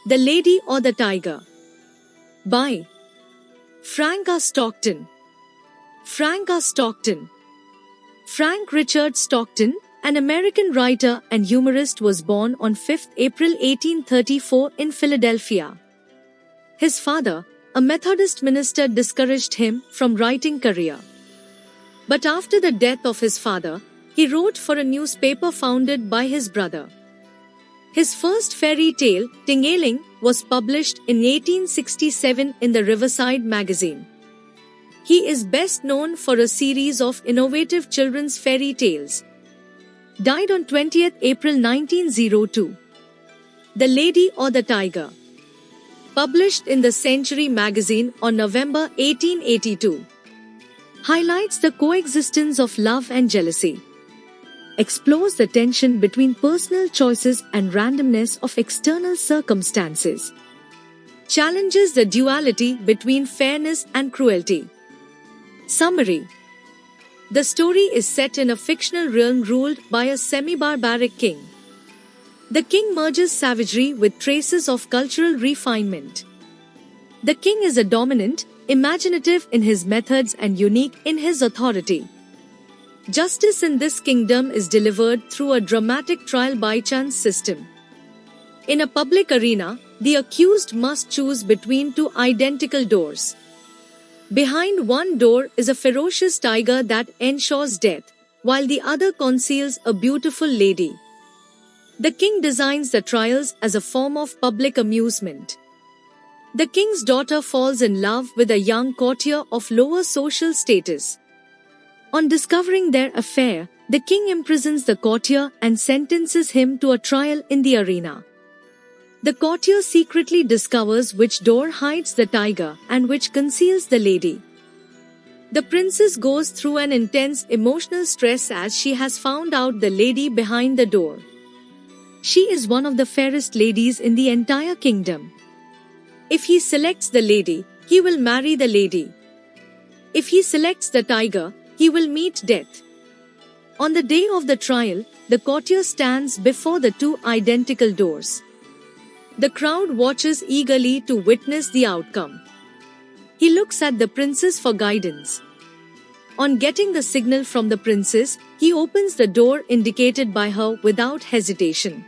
The Lady or the Tiger? By Frank R. Stockton. Frank R. Stockton. Frank Richard Stockton, an American writer and humorist, was born on 5 April 1834 in Philadelphia. His father, a Methodist minister, discouraged him from writing career. But after the death of his father, he wrote for a newspaper founded by his brother. His first fairy tale, Tingaling, was published in 1867 in the Riverside magazine. He is best known for a series of innovative children's fairy tales. Died on 20th April 1902. The Lady or the Tiger? Published in the Century magazine on November 1882. Highlights the coexistence of love and jealousy. Explores the tension between personal choices and randomness of external circumstances. Challenges the duality between fairness and cruelty. Summary. The story is set in a fictional realm ruled by a semi-barbaric king. The king merges savagery with traces of cultural refinement. The king is a dominant, imaginative in his methods and unique in his authority. Justice in this kingdom is delivered through a dramatic trial by chance system. In a public arena, the accused must choose between two identical doors. Behind one door is a ferocious tiger that ensures death, while the other conceals a beautiful lady. The king designs the trials as a form of public amusement. The king's daughter falls in love with a young courtier of lower social status. On discovering their affair, the king imprisons the courtier and sentences him to a trial in the arena. The courtier secretly discovers which door hides the tiger and which conceals the lady. The princess goes through an intense emotional stress as she has found out the lady behind the door. She is one of the fairest ladies in the entire kingdom. If he selects the lady, he will marry the lady. If he selects the tiger, he will meet death. On the day of the trial, the courtier stands before the two identical doors. The crowd watches eagerly to witness the outcome. He looks at the princess for guidance. On getting the signal from the princess, he opens the door indicated by her without hesitation.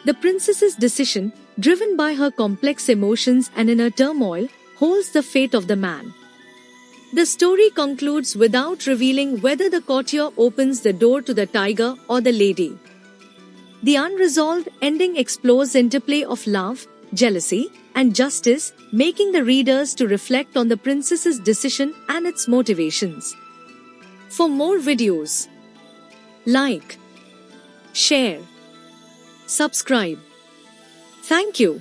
The princess's decision, driven by her complex emotions and inner turmoil, holds the fate of the man. The story concludes without revealing whether the courtier opens the door to the tiger or the lady. The unresolved ending explores interplay of love, jealousy, and justice, making the readers to reflect on the princess's decision and its motivations. For more videos, like, share, subscribe. Thank you.